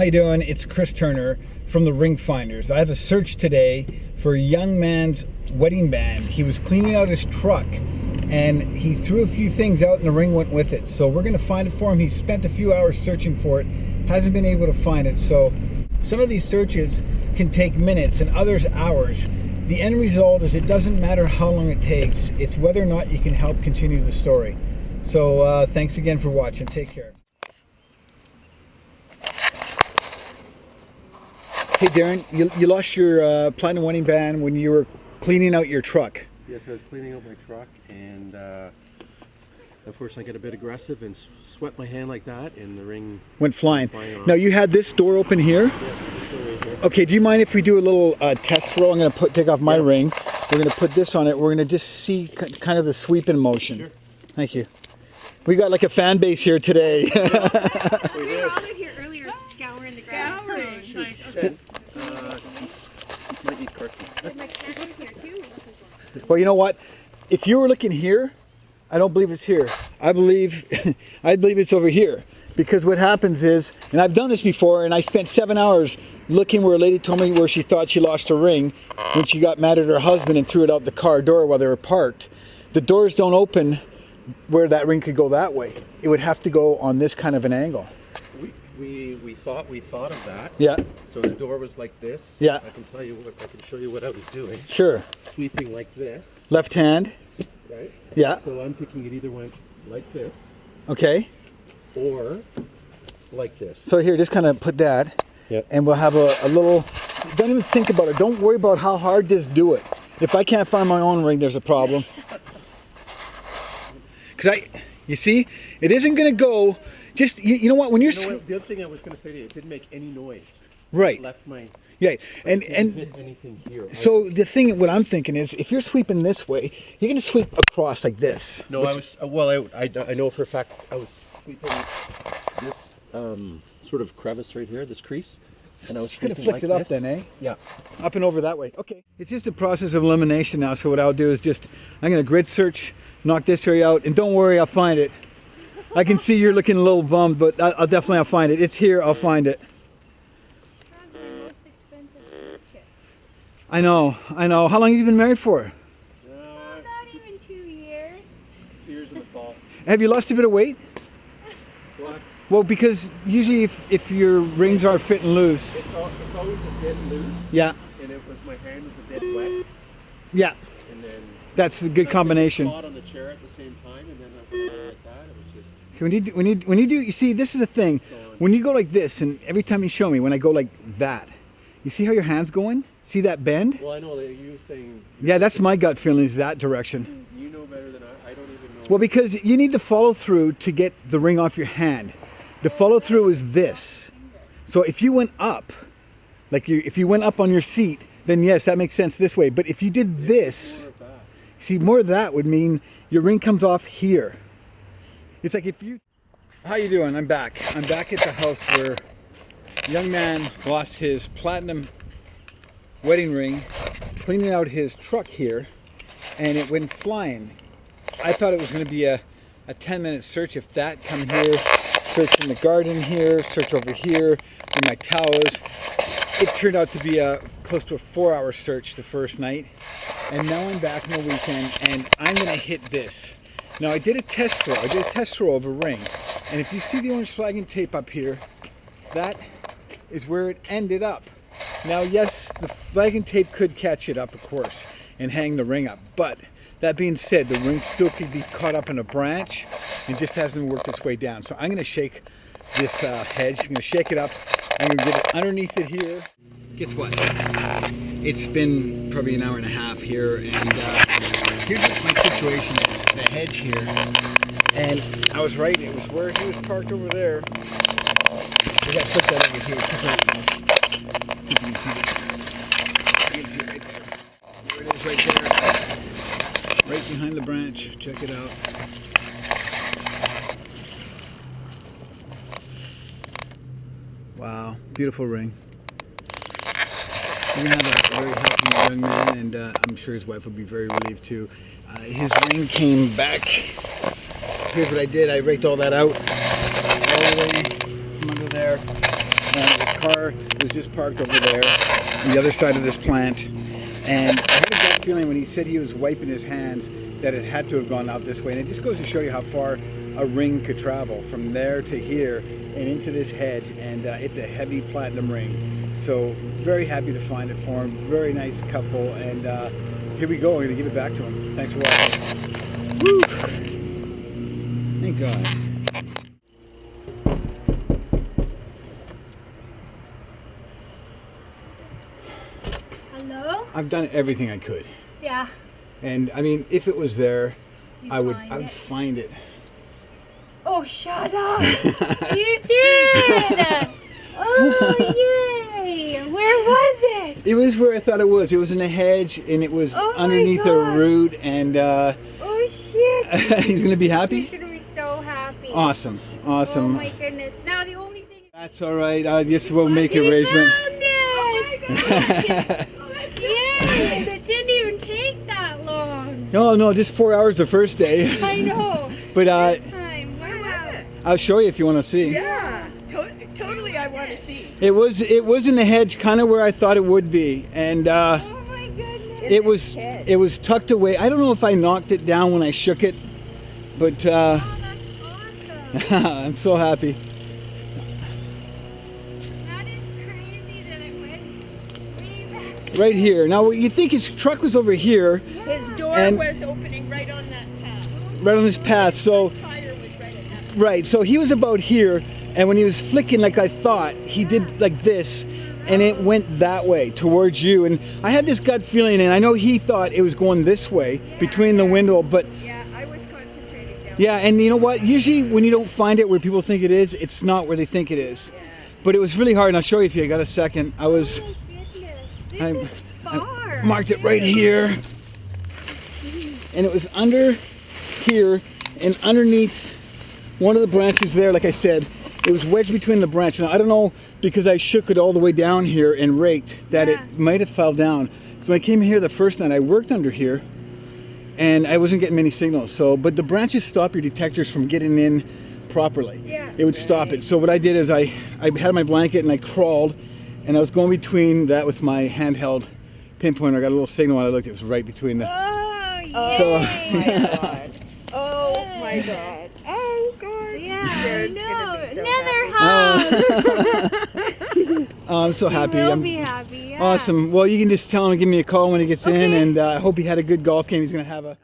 How you doing? It's Chris Turner from the Ring Finders. I have a search today for a young man's wedding band. He was cleaning out his truck and he threw a few things out and the ring went with it. So we're going to find it for him. He spent a few hours searching for it, hasn't been able to find it. So some of these searches can take minutes and others hours. The end result is it doesn't matter how long it takes. It's whether or not you can help continue the story. So thanks again for watching. Take care. Hey Darren, you lost your platinum wedding band when you were cleaning out your truck. Yes, I was cleaning out my truck and unfortunately I got a bit aggressive and swept my hand like that and the ring went flying. Now you had this door open here? Yes, this door right here. Okay, do you mind if we do a little test throw? I'm going to take off my ring. We're going to put this on it. We're going to just see kind of the sweep in motion. Sure. Thank you. We got like a fan base here today. We were all in here earlier scouring the ground. Might need car keys. My camera's here too. Well, you know what? If you were looking here, I don't believe it's here. I believe it's over here. Because what happens is, and I've done this before, and I spent 7 hours looking where a lady told me where she thought she lost her ring when she got mad at her husband and threw it out the car door while they were parked. The doors don't open where that ring could go that way. It would have to go on this kind of an angle. We thought of that. Yeah. So the door was like this. Yeah. I can show you what I was doing. Sure. Sweeping like this. Left hand. Right. Yeah. So I'm thinking it either went like this. Okay. Or like this. So here, just kind of put that. Yeah. And we'll have a little. Don't even think about it. Don't worry about how hard. Just do it. If I can't find my own ring, there's a problem. Because you see, it isn't going to go. Just you know what? When you're the other thing I was going to say to you, it didn't make any noise. Right. It left my. Yeah. And hit anything here. So the thing, what I'm thinking is, if you're sweeping this way, you're going to sweep across like this. No, I was. Well, I know for a fact I was sweeping this sort of crevice right here, this crease, and I was could have flicked it up then, eh? Yeah. Up and over that way. Okay. It's just a process of elimination now. So what I'll do is I'm going to grid search, knock this area out, and don't worry, I'll find it. I can see you're looking a little bummed, but I'll find it. It's here. I'll find it. I know. How long have you been married for? Not even 2 years. 2 years in the fall. Have you lost a bit of weight? What? Well, because usually if your rings are fitting loose. It's always a bit loose. Yeah. And my hand was a bit wet. Yeah. And then. That's a good combination. I on the chair at the same time, and then I went like that. It was just. So when you do, you see, this is a thing. When you go like this, and every time you show me, when I go like that, you see how your hand's going? See that bend? Well, I know that you're saying. Yeah, that's my gut feeling, is that direction. You know better than I don't even know. Well, because you need the follow through to get the ring off your hand. The follow through is this. So if you went up, if you went up on your seat, then yes, that makes sense this way. But if you did this, see, more of that would mean your ring comes off here. It's like if you... How you doing? I'm back. I'm back at the house where a young man lost his platinum wedding ring cleaning out his truck here, and it went flying. I thought it was going to be a 10-minute search. If that, come here, search in the garden here, search over here, in my towels. It turned out to be close to a 4-hour search the first night, and now I'm back on the weekend, and I'm going to hit this. Now I did a test throw. I did a test throw of a ring, and if you see the orange flagging tape up here, that is where it ended up. Now yes, the flagging tape could catch it up, of course, and hang the ring up, but that being said, the ring still could be caught up in a branch and just hasn't worked its way down. So I'm going to shake this hedge. I'm going to shake it up. I'm going to get it underneath it here. Guess what? It's been probably an hour and a half here, and here's what my situation is. The hedge here, and I was right. It was where he was parked over there. I got to put that over here. See if you can see this. You can see it right there. There it is right there. Right behind the branch. Check it out. Wow, beautiful ring. We're going to have a very healthy young man, and I'm sure his wife will be very relieved too. His ring came back. Here's what I did. I raked all that out. All the way from under there. and his car was just parked over there on the other side of this plant. And I had a gut feeling when he said he was wiping his hands that it had to have gone out this way. And it just goes to show you how far a ring could travel from there to here and into this hedge. And it's a heavy platinum ring. So very happy to find it for him. Very nice couple. And here we go. We're going to give it back to him. Thanks for watching. Woo! Thank God. Hello? I've done everything I could. Yeah. And I mean, if it was there, You'd I would find it. find it. Oh, shut up! You did! Oh, yay! Where was it? It was where I thought it was. It was in a hedge, and it was Oh my underneath a God. root, and Oh, shit! he's gonna be He's happy. gonna be so happy. Awesome, Oh awesome. my goodness. Now the only thing That's all right. I guess we'll make he arrangement. found it! Oh my God! Yay! It didn't even take that long. No, no, just 4 hours the first day. I know. But Time. Wow. I'll show you if you want to see. Yeah, totally. I want to see. It was in the hedge, kind of where I thought it would be, and Oh my goodness. it was tucked away. I don't know if I knocked it down when I shook it, but Oh, that's awesome. I'm so happy. That is crazy that it went way back. Right here. Now, you think his truck was over here, His door And- was opening right on that path. right on this path. So, Fire was right at that. right. So he was about here, and when he was flicking like I thought, he did like this, and it went that way towards you. And I had this gut feeling, and I know he thought it was going this way between the window, but Yeah, I was concentrating down. yeah. And you know what? Usually when you don't find it where people think it is, it's not where they think it is. But it was really hard, and I'll show you if you got a second. I was. Oh my goodness. This I'm- is far. Marked it right here, and it was under here and underneath one of the branches there. Like I said, it was wedged between the branches. Now I don't know, because I shook it all the way down here and raked, that Yeah. it might have fell down. So when I came here the first night, I worked under here and I wasn't getting many signals. So, but the branches stop your detectors from getting in properly. Yeah. It would stop it. So what I did is I had my blanket and I crawled, and I was going between that with my handheld pinpointer. I got a little signal when I looked. It was right between the. Oh, So- yay. My God. Oh my God. Oh God. Yeah, I Jared's know. gonna be so Another hug. I'm so happy. He will I'm be happy. Yeah. awesome. Well, you can just tell him to give me a call when he gets in, Okay. and I hope he had a good golf game. He's going to have a.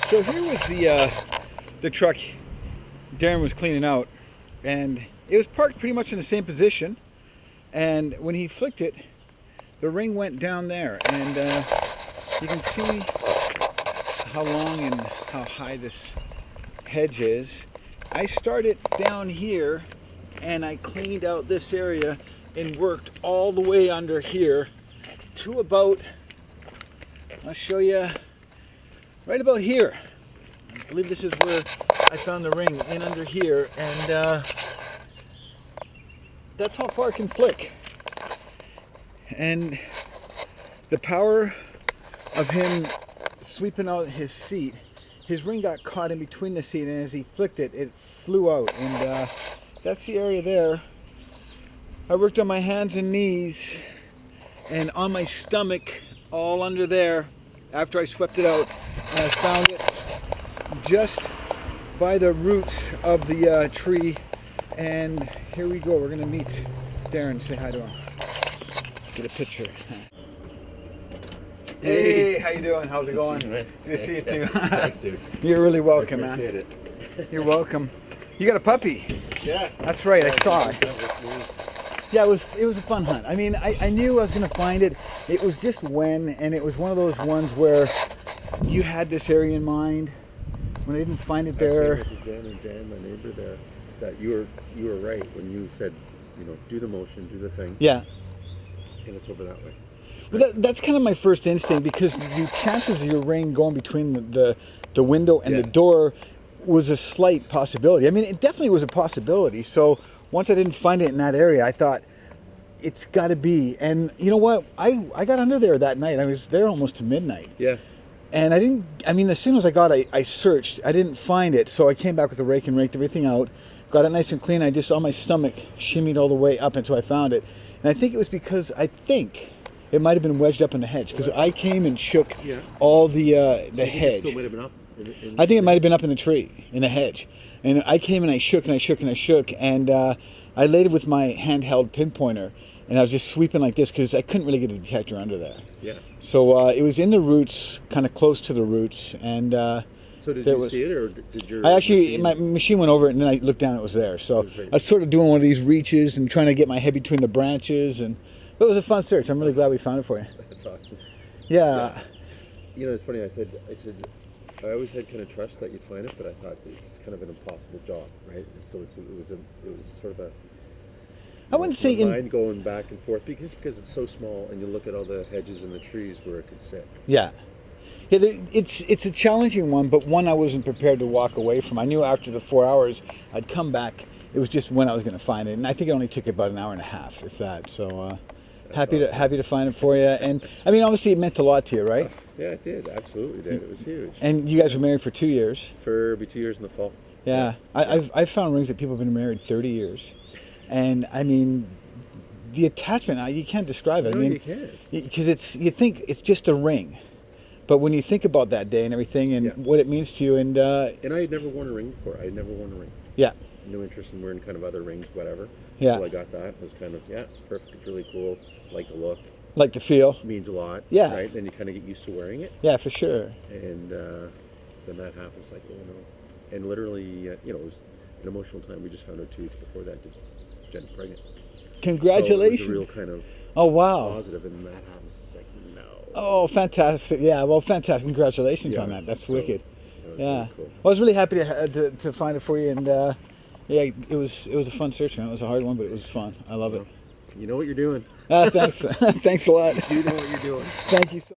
So here was the truck Darren was cleaning out, and it was parked pretty much in the same position. And when he flicked it, the ring went down there, and you can see how long and how high this hedge is. I started down here, and I cleaned out this area and worked all the way under here to about, I'll show you, right about here. I believe this is where I found the ring, in under here, and that's how far it can flick. And the power of him sweeping out his seat, his ring got caught in between the seat, and as he flicked it, it flew out. And that's the area there. I worked on my hands and knees and on my stomach, all under there, after I swept it out, and I found it just by the roots of the tree. And here we go. We're gonna meet Darren. Say hi to him. Get a picture. Hey, how you doing? How's it going? Good to see you too. Thanks, dude. You're really welcome, man. Appreciate it. You're welcome. You got a puppy. Yeah. That's right. I saw it. That was me. Yeah, it was a fun hunt. I mean, I knew I was going to find it. It was just when, and it was one of those ones where you had this area in mind. When I didn't find it there. I said to Dan, my neighbor there, that you were right when you said, do the motion, do the thing, Yeah. and it's over that way. But that's kind of my first instinct, because the chances of your ring going between the window and the Yeah. door was a slight possibility. I mean, it definitely was a possibility. So once I didn't find it in that area, I thought, it's got to be. And you know what? I got under there that night. I was there almost to midnight. Yeah. And the signals I got, I searched. I didn't find it. So I came back with the rake and raked everything out, got it nice and clean. I just saw my stomach shimmied all the way up until I found it. And I think it was because it might have been wedged up in the hedge because I came and shook all the hedge. Still might have been up. I think it might have been up in the tree, in the hedge. And I came and I shook and I shook and I shook. And I laid it with my handheld pinpointer. And I was just sweeping like this because I couldn't really get a detector under there. Yeah. So it was in the roots, kind of close to the roots. And so did you see it, or did your... my machine went over it, and then I looked down, it was there. So I was sort of doing one of these reaches and trying to get my head between the branches. But it was a fun search. I'm really glad we found it for you. That's awesome. Yeah. You know, it's funny, I said, I always had kind of trust that you'd find it, but I thought this is kind of an impossible job, right? So it was sort of a... I wouldn't say mind going back and forth because it's so small, and you look at all the hedges and the trees where it could sit. Yeah. Yeah, it's a challenging one, but one I wasn't prepared to walk away from. I knew after the 4 hours I'd come back. It was just when I was going to find it, and I think it only took about an hour and a half, if that. So happy to find it for you. And I mean, obviously, it meant a lot to you, right? Yeah, it did. Absolutely did. It was huge. And you guys were married for 2 years. It'll be 2 years in the fall. Yeah, I've found rings that people have been married 30 years, and I mean, the attachment, you can't describe it. No, I mean, you can't. Because you think it's just a ring. But when you think about that day and everything and what it means to you, and I had never worn a ring before. I had never worn a ring. Yeah. No interest in wearing kind of other rings, whatever. Yeah. So I got that. It was kind of, it's perfect. It's really cool. Like the look. Like the feel. Means a lot. Yeah. Right? Then you kind of get used to wearing it. Yeah, for sure. And then that happens, like, oh no. And literally, it was an emotional time. We just found out 2 weeks before that, Jen's pregnant. Congratulations. So it was a real kind of positive, and then that happens. It's like, no. Oh, fantastic. Yeah, well, fantastic. Congratulations on that. That's wicked. That was Yeah. really cool. Well, I was really happy to find it for you, and it was a fun search, man. It was a hard one, but it was fun. I love it. You know what you're doing. Thanks. Thanks a lot. You know what you're doing. Thank you so